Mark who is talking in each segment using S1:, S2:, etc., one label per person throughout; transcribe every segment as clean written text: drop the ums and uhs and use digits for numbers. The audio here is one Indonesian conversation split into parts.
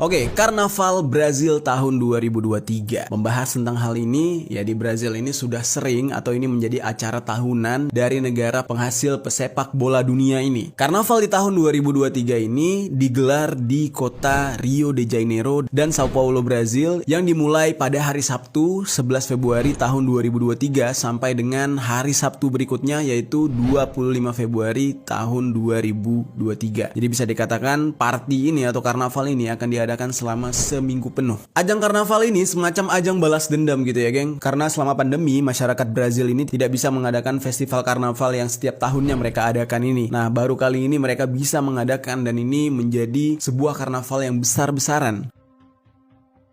S1: Oke, Karnaval Brazil tahun 2023. Membahas tentang hal ini, ya di Brazil ini sudah sering atau ini menjadi acara tahunan dari negara penghasil pesepak bola dunia ini. Karnaval di tahun 2023 ini digelar di kota Rio de Janeiro dan Sao Paulo, Brazil, yang dimulai pada hari Sabtu 11 Februari tahun 2023 sampai dengan hari Sabtu berikutnya yaitu 25 Februari tahun 2023. Jadi bisa dikatakan party ini atau karnaval ini akan diadakan selama seminggu penuh. Ajang karnaval ini semacam ajang balas dendam gitu ya geng. Karena selama pandemi masyarakat Brazil ini tidak bisa mengadakan festival karnaval yang setiap tahunnya mereka adakan ini. Nah baru kali ini mereka bisa mengadakan dan ini menjadi sebuah karnaval yang besar-besaran.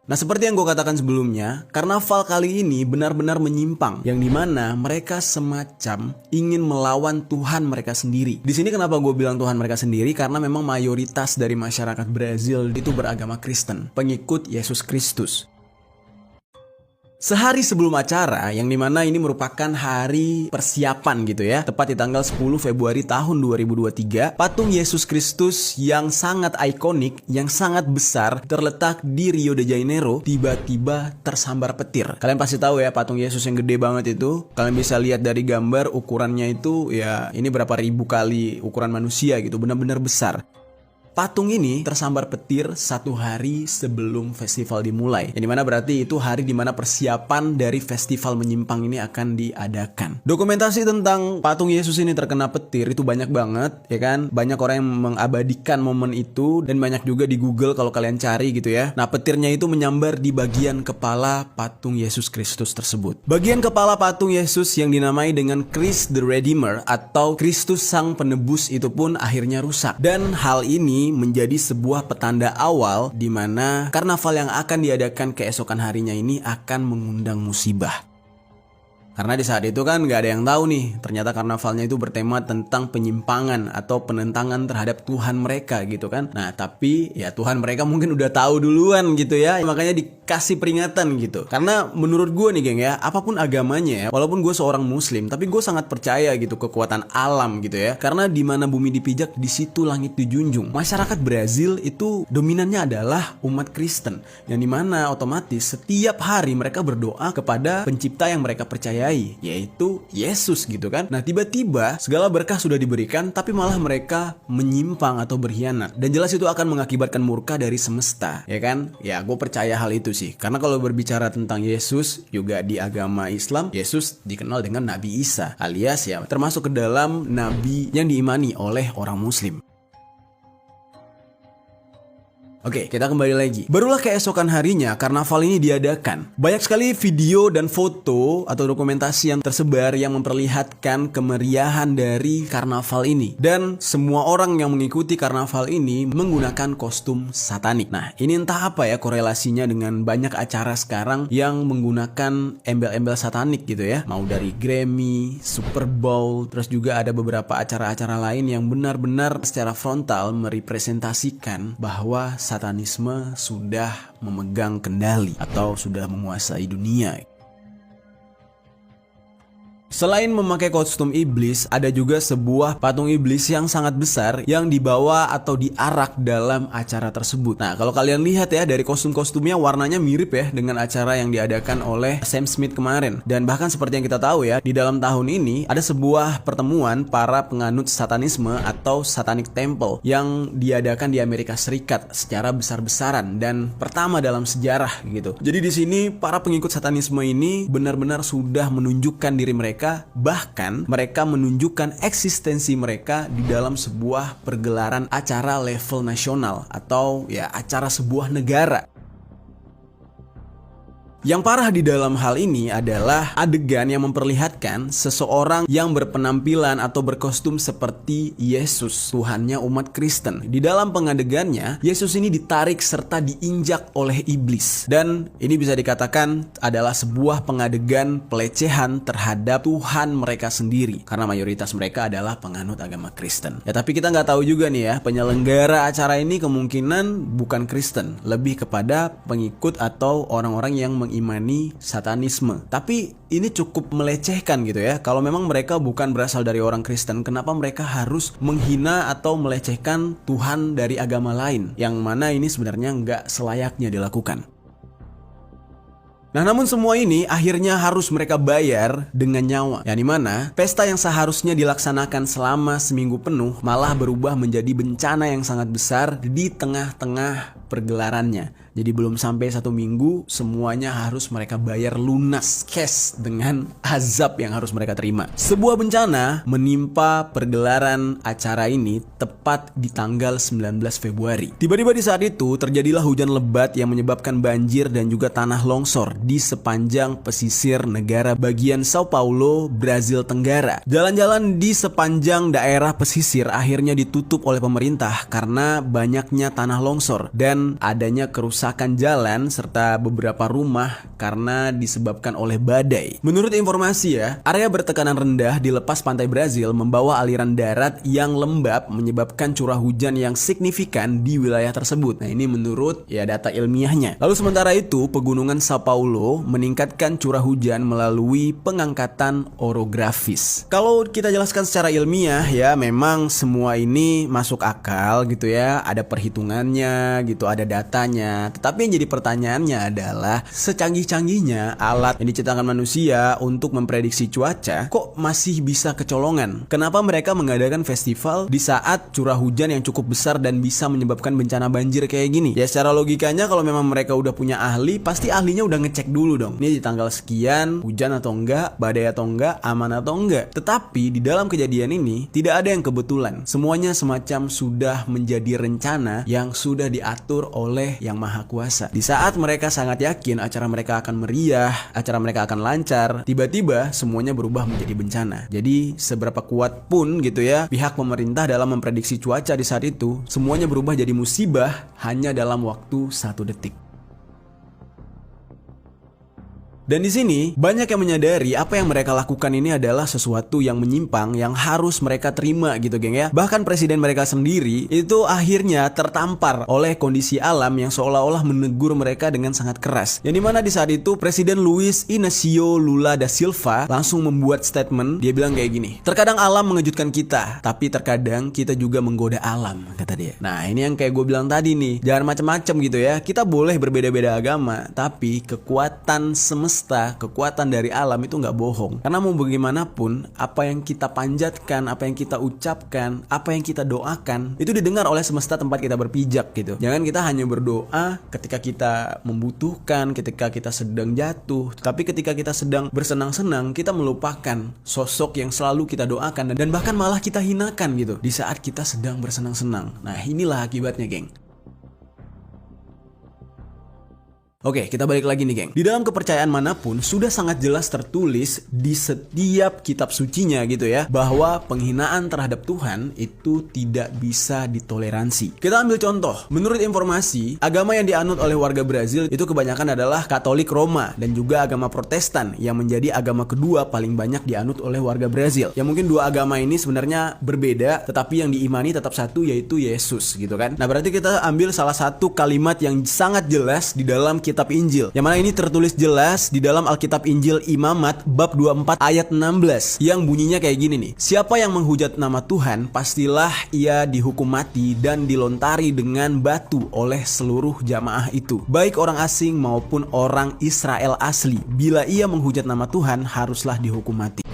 S1: Nah seperti yang gue katakan sebelumnya, karnaval kali ini benar-benar menyimpang, yang dimana mereka semacam ingin melawan Tuhan mereka sendiri. Di sini kenapa gue bilang Tuhan mereka sendiri? Karena memang mayoritas dari masyarakat Brazil itu beragama Kristen, pengikut Yesus Kristus. Sehari sebelum acara, yang dimana ini merupakan hari persiapan gitu ya, tepat di tanggal 10 Februari tahun 2023, patung Yesus Kristus yang sangat ikonik, yang sangat besar, terletak di Rio de Janeiro, tiba-tiba tersambar petir. Kalian pasti tahu ya, patung Yesus yang gede banget itu. Kalian bisa lihat dari gambar, ukurannya itu ya, ini berapa ribu kali ukuran manusia gitu, benar-benar besar. Patung ini tersambar petir satu hari sebelum festival dimulai. Yang dimana berarti itu hari dimana persiapan dari festival menyimpang ini akan diadakan. Dokumentasi tentang patung Yesus ini terkena petir itu banyak banget ya kan. Banyak orang yang mengabadikan momen itu. Dan banyak juga di Google kalau kalian cari gitu ya. Nah petirnya itu menyambar di bagian kepala patung Yesus Kristus tersebut. Bagian kepala patung Yesus yang dinamai dengan Christ the Redeemer atau Kristus Sang Penebus itu pun akhirnya rusak. Dan hal ini menjadi sebuah petanda awal di mana karnaval yang akan diadakan keesokan harinya ini akan mengundang musibah. Karena di saat itu kan gak ada yang tahu nih, ternyata karnavalnya itu bertema tentang penyimpangan atau penentangan terhadap Tuhan mereka gitu kan. Nah tapi ya Tuhan mereka mungkin udah tahu duluan gitu ya, makanya dikasih peringatan gitu. Karena menurut gue nih geng ya, apapun agamanya ya, walaupun gue seorang muslim, tapi gue sangat percaya gitu kekuatan alam gitu ya. Karena di mana bumi dipijak, di situ langit dijunjung. Masyarakat Brazil itu dominannya adalah umat Kristen, yang dimana otomatis setiap hari mereka berdoa kepada pencipta yang mereka percaya, yaitu Yesus gitu kan. Nah tiba-tiba segala berkah sudah diberikan tapi malah mereka menyimpang atau berkhianat. Dan jelas itu akan mengakibatkan murka dari semesta ya kan. Ya gue percaya hal itu sih. Karena kalau berbicara tentang Yesus juga di agama Islam, Yesus dikenal dengan Nabi Isa, alias ya termasuk ke dalam nabi yang diimani oleh orang muslim. Oke, kita kembali lagi. Barulah keesokan harinya karnaval ini diadakan. Banyak sekali video dan foto atau dokumentasi yang tersebar yang memperlihatkan kemeriahan dari karnaval ini. Dan semua orang yang mengikuti karnaval ini menggunakan kostum satanik. Nah, ini entah apa ya korelasinya dengan banyak acara sekarang yang menggunakan embel-embel satanik gitu ya. Mau dari Grammy, Super Bowl, terus juga ada beberapa acara-acara lain yang benar-benar secara frontal merepresentasikan bahwa satanisme sudah memegang kendali atau sudah menguasai dunia. Selain memakai kostum iblis, ada juga sebuah patung iblis yang sangat besar yang dibawa atau diarak dalam acara tersebut. Nah, kalau kalian lihat ya dari kostum-kostumnya warnanya mirip ya dengan acara yang diadakan oleh Sam Smith kemarin. Dan bahkan seperti yang kita tahu ya, di dalam tahun ini ada sebuah pertemuan para penganut satanisme atau Satanic Temple yang diadakan di Amerika Serikat secara besar-besaran dan pertama dalam sejarah gitu. Jadi di sini para pengikut satanisme ini benar-benar sudah menunjukkan diri mereka, bahkan mereka menunjukkan eksistensi mereka di dalam sebuah pergelaran acara level nasional atau ya acara sebuah negara. Yang parah di dalam hal ini adalah adegan yang memperlihatkan seseorang yang berpenampilan atau berkostum seperti Yesus, Tuhannya umat Kristen. Di dalam pengadegannya, Yesus ini ditarik serta diinjak oleh iblis. Dan ini bisa dikatakan adalah sebuah pengadegan pelecehan terhadap Tuhan mereka sendiri. Karena mayoritas mereka adalah penganut agama Kristen. Ya tapi kita nggak tahu juga nih ya, penyelenggara acara ini kemungkinan bukan Kristen. Lebih kepada pengikut atau orang-orang yang mengimani satanisme. Tapi ini cukup melecehkan gitu ya. Kalau memang mereka bukan berasal dari orang Kristen, kenapa mereka harus menghina atau melecehkan Tuhan dari agama lain? Yang mana ini sebenarnya nggak selayaknya dilakukan. Nah, namun semua ini akhirnya harus mereka bayar dengan nyawa. Yang dimana pesta yang seharusnya dilaksanakan selama seminggu penuh malah berubah menjadi bencana yang sangat besar di tengah-tengah pergelarannya. Jadi belum sampai 1 minggu semuanya harus mereka bayar lunas cash dengan azab yang harus mereka terima. Sebuah bencana menimpa pergelaran acara ini tepat di tanggal 19 Februari. Tiba-tiba di saat itu terjadilah hujan lebat yang menyebabkan banjir dan juga tanah longsor di sepanjang pesisir negara bagian Sao Paulo, Brazil Tenggara. Jalan-jalan di sepanjang daerah pesisir akhirnya ditutup oleh pemerintah karena banyaknya tanah longsor dan adanya kerusakan jalan serta beberapa rumah karena disebabkan oleh badai. Menurut informasi ya, area bertekanan rendah di lepas pantai Brazil membawa aliran darat yang lembab menyebabkan curah hujan yang signifikan di wilayah tersebut. Nah, ini menurut ya data ilmiahnya. Lalu sementara itu, pegunungan Sao Paulo meningkatkan curah hujan melalui pengangkatan orografis. Kalau kita jelaskan secara ilmiah ya, memang semua ini masuk akal gitu ya, ada perhitungannya gitu, ada datanya. Tetapi yang jadi pertanyaannya adalah secanggih-canggihnya alat yang diciptakan manusia untuk memprediksi cuaca kok masih bisa kecolongan? Kenapa mereka mengadakan festival di saat curah hujan yang cukup besar dan bisa menyebabkan bencana banjir kayak gini? Ya secara logikanya kalau memang mereka udah punya ahli, pasti ahlinya udah ngecek dulu dong. Ini di tanggal sekian, hujan atau enggak, badai atau enggak, aman atau enggak. Tetapi di dalam kejadian ini tidak ada yang kebetulan. Semuanya semacam sudah menjadi rencana yang sudah diatur oleh Yang Maha Kuasa. Di saat mereka sangat yakin acara mereka akan meriah, acara mereka akan lancar, tiba-tiba semuanya berubah menjadi bencana. Jadi seberapa kuat pun gitu ya pihak pemerintah dalam memprediksi cuaca di saat itu, semuanya berubah jadi musibah hanya dalam waktu 1 detik. Dan di sini banyak yang menyadari apa yang mereka lakukan ini adalah sesuatu yang menyimpang yang harus mereka terima gitu geng ya. Bahkan presiden mereka sendiri itu akhirnya tertampar oleh kondisi alam yang seolah-olah menegur mereka dengan sangat keras. Yang dimana di saat itu Presiden Luiz Inácio Lula da Silva langsung membuat statement. Dia bilang kayak gini, terkadang alam mengejutkan kita, tapi terkadang kita juga menggoda alam, kata dia. Nah ini yang kayak gue bilang tadi nih, jangan macam-macam gitu ya. Kita boleh berbeda-beda agama, tapi kekuatan semesta, kekuatan dari alam itu nggak bohong. Karena mau bagaimanapun, apa yang kita panjatkan, apa yang kita ucapkan, apa yang kita doakan, itu didengar oleh semesta tempat kita berpijak gitu. Jangan kita hanya berdoa ketika kita membutuhkan, ketika kita sedang jatuh, tapi ketika kita sedang bersenang-senang, kita melupakan sosok yang selalu kita doakan dan bahkan malah kita hinakan gitu di saat kita sedang bersenang-senang. Nah inilah akibatnya geng. Oke, kita balik lagi nih geng. Di dalam kepercayaan manapun sudah sangat jelas tertulis di setiap kitab sucinya gitu ya, bahwa penghinaan terhadap Tuhan itu tidak bisa ditoleransi. Kita ambil contoh, menurut informasi, agama yang dianut oleh warga Brazil itu kebanyakan adalah Katolik Roma dan juga agama Protestan yang menjadi agama kedua paling banyak dianut oleh warga Brazil. Yang mungkin dua agama ini sebenarnya berbeda, tetapi yang diimani tetap satu, yaitu Yesus gitu kan. Nah berarti kita ambil salah satu kalimat yang sangat jelas di dalam kitab Injil, yang mana ini tertulis jelas di dalam Alkitab Injil Imamat bab 24 ayat 16 yang bunyinya kayak gini nih. Siapa yang menghujat nama Tuhan, pastilah ia dihukum mati dan dilontari dengan batu oleh seluruh jamaah itu, baik orang asing maupun orang Israel asli. Bila ia menghujat nama Tuhan, haruslah dihukum mati.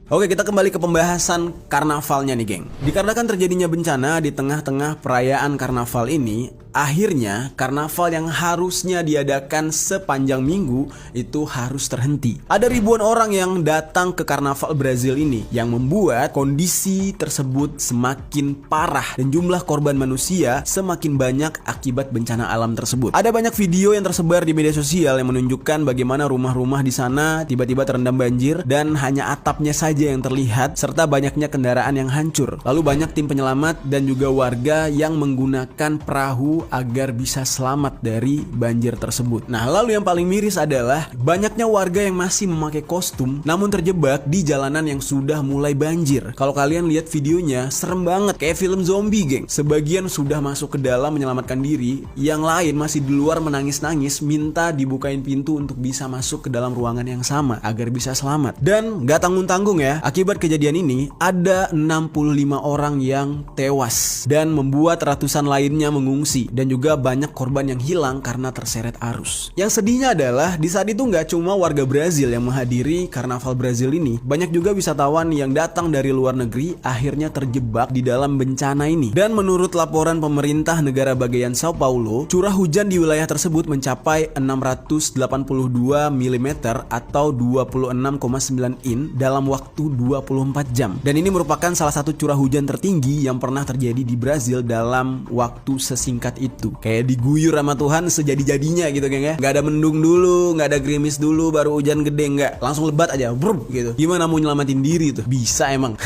S1: Oke, kita kembali ke pembahasan karnavalnya nih geng. Dikarenakan terjadinya bencana di tengah-tengah perayaan karnaval ini, akhirnya karnaval yang harusnya diadakan sepanjang minggu itu harus terhenti. Ada ribuan orang yang datang ke karnaval Brazil ini, yang membuat kondisi tersebut semakin parah dan jumlah korban manusia semakin banyak akibat bencana alam tersebut. Ada banyak video yang tersebar di media sosial yang menunjukkan bagaimana rumah-rumah di sana tiba-tiba terendam banjir dan hanya atapnya saja yang terlihat, serta banyaknya kendaraan yang hancur. Lalu banyak tim penyelamat dan juga warga yang menggunakan perahu agar bisa selamat dari banjir tersebut. Nah, lalu yang paling miris adalah banyaknya warga yang masih memakai kostum namun terjebak di jalanan yang sudah mulai banjir. Kalau kalian lihat videonya, serem banget kayak film zombie, geng. Sebagian sudah masuk ke dalam menyelamatkan diri, yang lain masih di luar menangis-nangis minta dibukain pintu untuk bisa masuk ke dalam ruangan yang sama agar bisa selamat. Dan gak tanggung-tanggung ya, akibat kejadian ini ada 65 orang yang tewas dan membuat ratusan lainnya mengungsi, dan juga banyak korban yang hilang karena terseret arus. Yang sedihnya adalah di saat itu nggak cuma warga Brazil yang menghadiri karnaval Brazil ini, banyak juga wisatawan yang datang dari luar negeri akhirnya terjebak di dalam bencana ini. Dan menurut laporan pemerintah negara bagian Sao Paulo, curah hujan di wilayah tersebut mencapai 682 mm atau 26,9 in dalam waktu 24 jam. Dan ini merupakan salah satu curah hujan tertinggi yang pernah terjadi di Brazil dalam waktu sesingkat itu. Kayak diguyur sama Tuhan sejadi-jadinya gitu, geng ya. Gak ada mendung dulu, gak ada gerimis dulu, baru hujan gede, enggak. Langsung lebat aja, brub gitu. Gimana mau nyelamatin diri tuh? Bisa emang.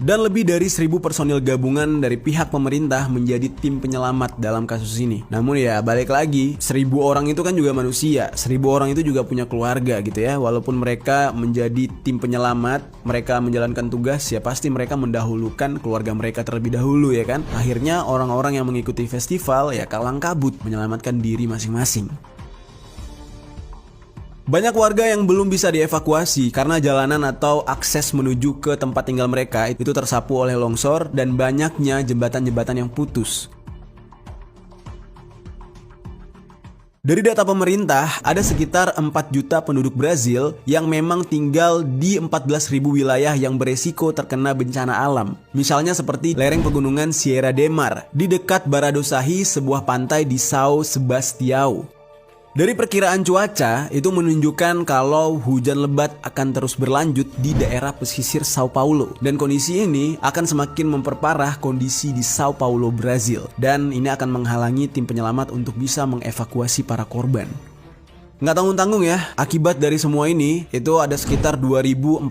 S1: Dan lebih dari 1.000 personil gabungan dari pihak pemerintah menjadi tim penyelamat dalam kasus ini. Namun ya balik lagi, 1.000 orang itu kan juga manusia, 1.000 orang itu juga punya keluarga gitu ya. Walaupun mereka menjadi tim penyelamat, mereka menjalankan tugas, ya pasti mereka mendahulukan keluarga mereka terlebih dahulu ya kan. Akhirnya orang-orang yang mengikuti festival ya kalang kabut menyelamatkan diri masing-masing. Banyak warga yang belum bisa dievakuasi karena jalanan atau akses menuju ke tempat tinggal mereka itu tersapu oleh longsor dan banyaknya jembatan-jembatan yang putus. Dari data pemerintah, ada sekitar 4 juta penduduk Brazil yang memang tinggal di 14.000 wilayah yang beresiko terkena bencana alam. Misalnya seperti lereng pegunungan Sierra de Mar di dekat Baradossahi, sebuah pantai di São Sebastião. Dari perkiraan cuaca, itu menunjukkan kalau hujan lebat akan terus berlanjut di daerah pesisir Sao Paulo. Dan kondisi ini akan semakin memperparah kondisi di Sao Paulo, Brazil. Dan ini akan menghalangi tim penyelamat untuk bisa mengevakuasi para korban. Nggak tanggung-tanggung ya, akibat dari semua ini, itu ada sekitar 2.440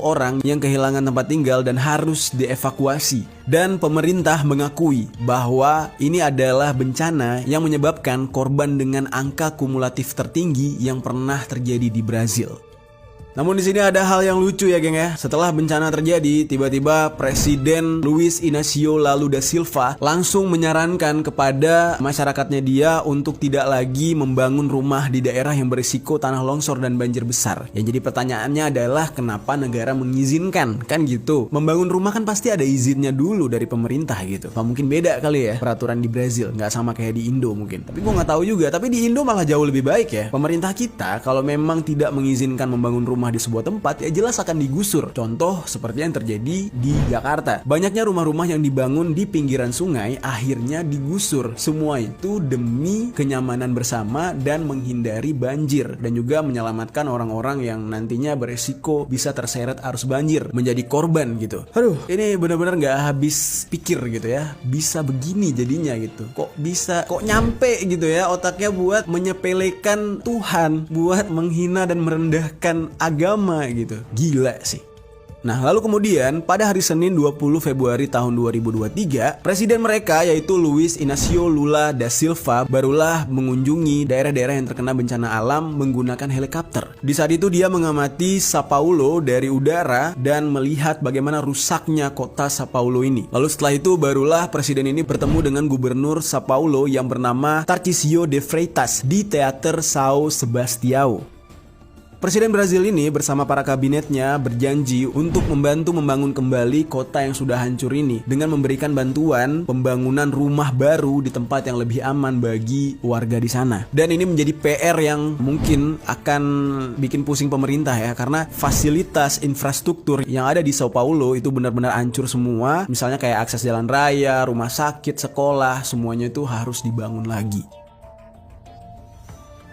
S1: orang yang kehilangan tempat tinggal dan harus dievakuasi. Dan pemerintah mengakui bahwa ini adalah bencana yang menyebabkan korban dengan angka kumulatif tertinggi yang pernah terjadi di Brazil. Namun di sini ada hal yang lucu ya, geng ya. Setelah bencana terjadi, tiba-tiba Presiden Luiz Inácio Lula da Silva langsung menyarankan kepada masyarakatnya dia untuk tidak lagi membangun rumah di daerah yang berisiko tanah longsor dan banjir besar. Yang jadi pertanyaannya adalah kenapa negara mengizinkan? Kan gitu. Membangun rumah kan pasti ada izinnya dulu dari pemerintah gitu. Apa mungkin beda kali ya peraturan di Brazil, nggak sama kayak di Indo mungkin. Tapi gue nggak tahu juga. Tapi di Indo malah jauh lebih baik ya. Pemerintah kita kalau memang tidak mengizinkan membangun rumah di sebuah tempat, ya jelas akan digusur. Contoh seperti yang terjadi di Jakarta. Banyaknya rumah-rumah yang dibangun di pinggiran sungai akhirnya digusur. Semua itu demi kenyamanan bersama dan menghindari banjir, dan juga menyelamatkan orang-orang yang nantinya beresiko bisa terseret arus banjir, menjadi korban gitu. Aduh, ini benar-benar nggak habis pikir gitu ya. Bisa begini jadinya gitu. Kok nyampe gitu ya otaknya buat menyepelekan Tuhan, buat menghina dan merendahkan agama gitu. Gila sih. Nah, lalu kemudian pada hari Senin 20 Februari tahun 2023, presiden mereka yaitu Luiz Inácio Lula da Silva barulah mengunjungi daerah-daerah yang terkena bencana alam menggunakan helikopter. Di saat itu dia mengamati Sao Paulo dari udara dan melihat bagaimana rusaknya kota Sao Paulo ini. Lalu setelah itu barulah presiden ini bertemu dengan gubernur Sao Paulo yang bernama Tarcísio de Freitas di Teater São Sebastião. Presiden Brazil ini bersama para kabinetnya berjanji untuk membantu membangun kembali kota yang sudah hancur ini dengan memberikan bantuan pembangunan rumah baru di tempat yang lebih aman bagi warga di sana. Dan ini menjadi PR yang mungkin akan bikin pusing pemerintah ya, karena fasilitas infrastruktur yang ada di Sao Paulo itu benar-benar hancur semua. Misalnya kayak akses jalan raya, rumah sakit, sekolah, semuanya itu harus dibangun lagi.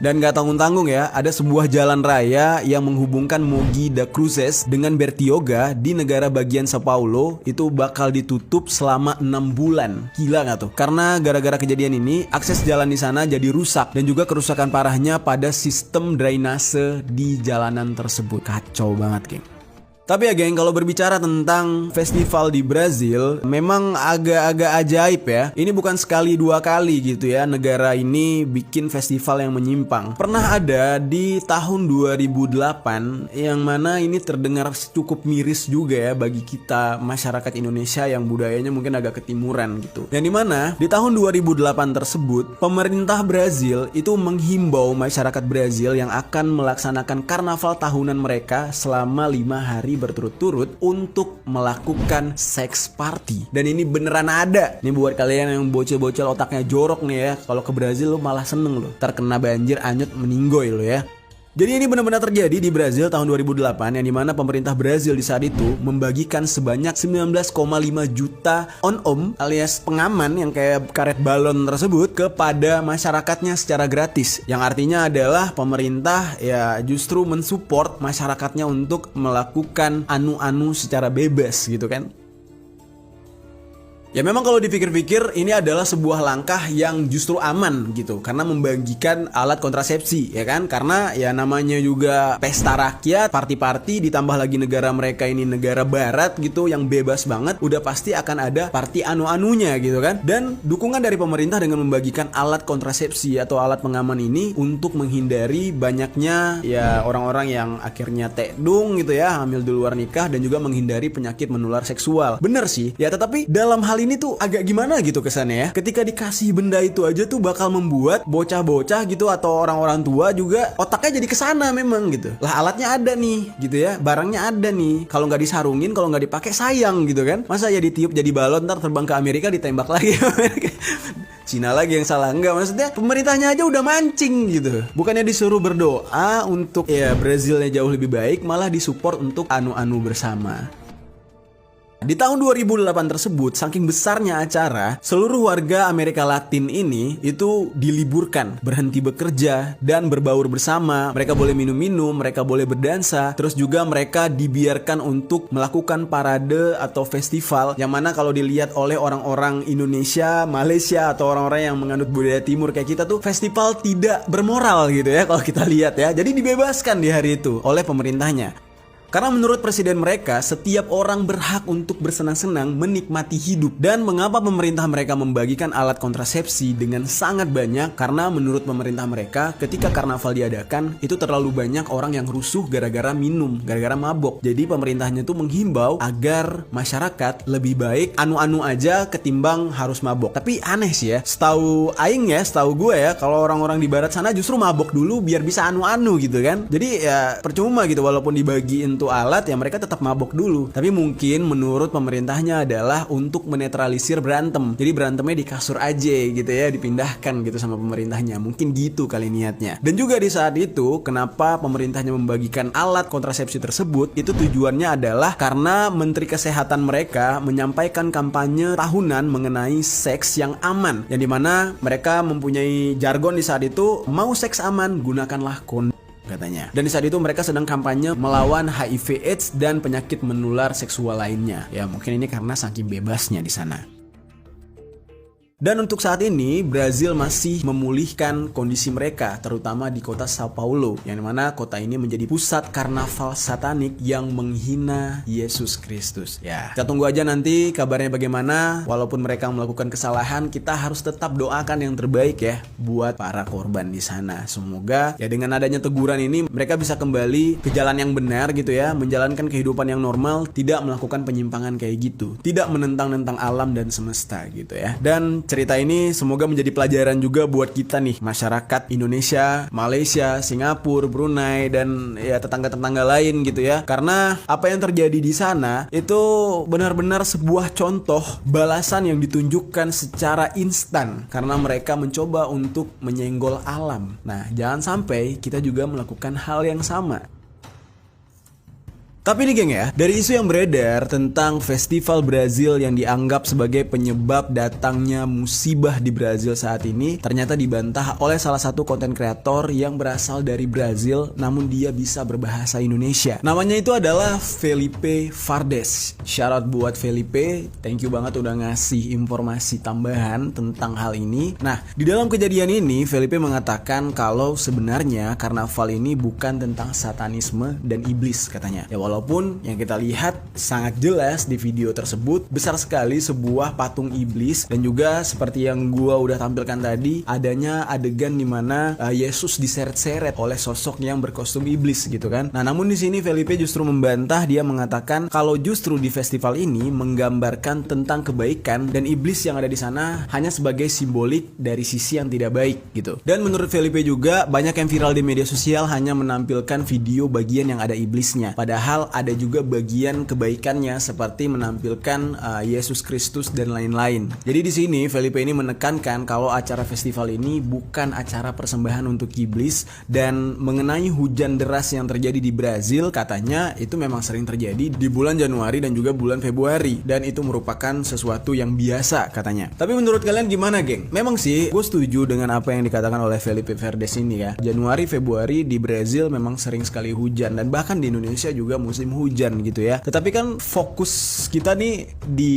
S1: Dan gak tanggung-tanggung ya, ada sebuah jalan raya yang menghubungkan Mogi das Cruzes dengan Bertioga di negara bagian Sao Paulo itu bakal ditutup selama 6 bulan. Gila gak tuh? Karena gara-gara kejadian ini, akses jalan di sana jadi rusak dan juga kerusakan parahnya pada sistem drainase di jalanan tersebut. Kacau banget, geng. Tapi ya geng, kalau berbicara tentang festival di Brazil, memang agak-agak ajaib ya. Ini bukan sekali dua kali gitu ya, negara ini bikin festival yang menyimpang. Pernah ada di tahun 2008, yang mana ini terdengar cukup miris juga ya bagi kita masyarakat Indonesia yang budayanya mungkin agak ketimuran gitu. Yang dimana di tahun 2008 tersebut, pemerintah Brazil itu menghimbau masyarakat Brazil yang akan melaksanakan karnaval tahunan mereka selama 5 hari berturut-turut untuk melakukan sex party. Dan ini beneran ada. Ini buat kalian yang bocil-bocil otaknya jorok nih ya, kalau ke Brazil lo malah seneng lo, terkena banjir anyut meninggoy lo ya. Jadi ini benar-benar terjadi di Brazil tahun 2008, yang dimana pemerintah Brazil di saat itu membagikan sebanyak 19,5 juta on-om alias pengaman yang kayak karet balon tersebut kepada masyarakatnya secara gratis. Yang artinya adalah pemerintah ya justru mensupport masyarakatnya untuk melakukan anu-anu secara bebas gitu kan. Ya memang kalau dipikir-pikir ini adalah sebuah langkah yang justru aman gitu, karena membagikan alat kontrasepsi ya kan, karena ya namanya juga pesta rakyat, party-party, ditambah lagi negara mereka ini negara barat gitu yang bebas banget, udah pasti akan ada party anu-anunya gitu kan. Dan dukungan dari pemerintah dengan membagikan alat kontrasepsi atau alat pengaman ini untuk menghindari banyaknya ya orang-orang yang akhirnya tekdung gitu ya, hamil di luar nikah, dan juga menghindari penyakit menular seksual. Bener sih ya, tetapi dalam hal ini tuh agak gimana gitu kesannya ya. Ketika dikasih benda itu aja tuh bakal membuat bocah-bocah gitu atau orang-orang tua juga otaknya jadi kesana memang gitu. Lah alatnya ada nih gitu ya, barangnya ada nih. Kalau nggak disarungin, kalau nggak dipakai sayang gitu kan. Masa ya ditiup jadi balon ntar terbang ke Amerika ditembak lagi Cina lagi yang salah. Enggak, maksudnya pemerintahnya aja udah mancing gitu. Bukannya disuruh berdoa untuk ya Brazilnya jauh lebih baik, malah disupport untuk anu-anu bersama. Di tahun 2008 tersebut, saking besarnya acara, seluruh warga Amerika Latin ini itu diliburkan, berhenti bekerja, dan berbaur bersama. Mereka boleh minum-minum, mereka boleh berdansa, terus juga mereka dibiarkan untuk melakukan parade atau festival, yang mana kalau dilihat oleh orang-orang Indonesia, Malaysia, atau orang-orang yang menganut budaya timur kayak kita tuh, festival tidak bermoral gitu ya kalau kita lihat ya. Jadi dibebaskan di hari itu oleh pemerintahnya. Karena menurut presiden mereka, setiap orang berhak untuk bersenang-senang menikmati hidup. Dan mengapa pemerintah mereka membagikan alat kontrasepsi dengan sangat banyak? Karena menurut pemerintah mereka, ketika karnaval diadakan, itu terlalu banyak orang yang rusuh gara-gara minum, gara-gara mabok. Jadi pemerintahnya tuh menghimbau agar masyarakat lebih baik anu-anu aja ketimbang harus mabok. Tapi aneh sih ya, setahu aing ya, setahu gue ya, kalau orang-orang di barat sana justru mabok dulu biar bisa anu-anu gitu kan. Jadi ya percuma gitu, walaupun dibagiin alat ya mereka tetap mabok dulu. Tapi mungkin menurut pemerintahnya adalah untuk menetralisir berantem. Jadi berantemnya di kasur aja gitu ya, dipindahkan gitu sama pemerintahnya. Mungkin gitu kali niatnya. Dan juga di saat itu kenapa pemerintahnya membagikan alat kontrasepsi tersebut, itu tujuannya adalah karena Menteri Kesehatan mereka menyampaikan kampanye tahunan mengenai seks yang aman, yang dimana mereka mempunyai jargon di saat itu, mau seks aman gunakanlah kondom katanya. Dan di saat itu mereka sedang kampanye melawan HIV/AIDS dan penyakit menular seksual lainnya. Ya mungkin ini karena saking bebasnya di sana. Dan untuk saat ini, Brazil masih memulihkan kondisi mereka, terutama di kota Sao Paulo, yang mana kota ini menjadi pusat karnaval satanik yang menghina Yesus Kristus. Ya, kita tunggu aja nanti kabarnya bagaimana. Walaupun mereka melakukan kesalahan, kita harus tetap doakan yang terbaik ya buat para korban di sana. Semoga ya dengan adanya teguran ini, mereka bisa kembali ke jalan yang benar gitu ya, menjalankan kehidupan yang normal, tidak melakukan penyimpangan kayak gitu, tidak menentang-nentang alam dan semesta gitu ya. Dan cerita ini semoga menjadi pelajaran juga buat kita nih, masyarakat Indonesia, Malaysia, Singapura, Brunei, dan ya tetangga-tetangga lain gitu ya. Karena apa yang terjadi di sana itu benar-benar sebuah contoh balasan yang ditunjukkan secara instan karena mereka mencoba untuk menyenggol alam. Nah, jangan sampai kita juga melakukan hal yang sama. Tapi nih geng ya, dari isu yang beredar tentang festival Brazil yang dianggap sebagai penyebab datangnya musibah di Brazil saat ini, ternyata dibantah oleh salah satu konten kreator yang berasal dari Brazil namun dia bisa berbahasa Indonesia. Namanya itu adalah Felipe Fardes. Shout out buat Felipe, thank you banget udah ngasih informasi tambahan tentang hal ini. Nah, di dalam kejadian ini Felipe mengatakan kalau sebenarnya karnaval ini bukan tentang satanisme dan iblis katanya. Ya Walaupun yang kita lihat sangat jelas di video tersebut besar sekali sebuah patung iblis, dan juga seperti yang gua udah tampilkan tadi, adanya adegan dimana Yesus diseret-seret oleh sosok yang berkostum iblis gitu kan. Nah, namun di sini Felipe justru membantah, dia mengatakan kalau justru di festival ini menggambarkan tentang kebaikan dan iblis yang ada di sana hanya sebagai simbolik dari sisi yang tidak baik gitu. Dan menurut Felipe juga banyak yang viral di media sosial hanya menampilkan video bagian yang ada iblisnya, padahal ada juga bagian kebaikannya seperti menampilkan Yesus Kristus dan lain-lain. Jadi di sini Felipe ini menekankan kalau acara festival ini bukan acara persembahan untuk iblis, dan mengenai hujan deras yang terjadi di Brazil, katanya itu memang sering terjadi di bulan Januari dan juga bulan Februari, dan itu merupakan sesuatu yang biasa katanya. Tapi menurut kalian gimana, geng? Memang sih gue setuju dengan apa yang dikatakan oleh Felipe Verdes ini ya. Januari, Februari di Brazil memang sering sekali hujan, dan bahkan di Indonesia juga musim hujan gitu ya. Tetapi kan fokus kita nih di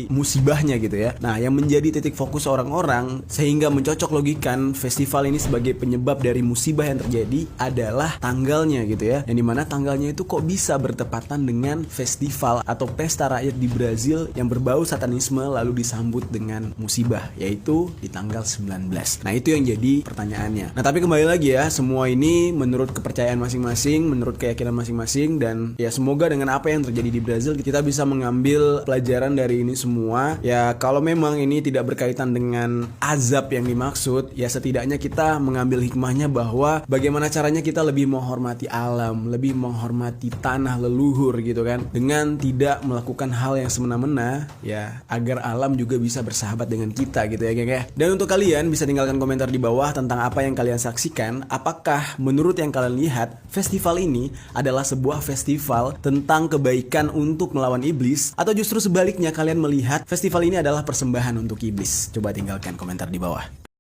S1: musibahnya gitu ya. Nah, yang menjadi titik fokus orang-orang sehingga mencocok logikan festival ini sebagai penyebab dari musibah yang terjadi adalah tanggalnya gitu ya. Yang dimana tanggalnya itu kok bisa bertepatan dengan festival atau pesta rakyat di Brazil yang berbau satanisme lalu disambut dengan musibah, yaitu di tanggal 19. Nah, itu yang jadi pertanyaannya. Nah, tapi kembali lagi ya, semua ini menurut kepercayaan masing-masing, menurut keyakinan masing-masing, dan ya semoga dengan apa yang terjadi di Brazil kita bisa mengambil pelajaran dari ini semua. Ya kalau memang ini tidak berkaitan dengan azab yang dimaksud, ya setidaknya kita mengambil hikmahnya bahwa bagaimana caranya kita lebih menghormati alam, lebih menghormati tanah leluhur gitu kan, dengan tidak melakukan hal yang semena-mena ya, agar alam juga bisa bersahabat dengan kita gitu ya geng ya. Dan untuk kalian bisa tinggalkan komentar di bawah tentang apa yang kalian saksikan. Apakah menurut yang kalian lihat festival ini adalah sebuah festival tentang kebaikan untuk melawan iblis, atau justru sebaliknya kalian melihat festival ini adalah persembahan untuk iblis? Coba tinggalkan komentar di bawah.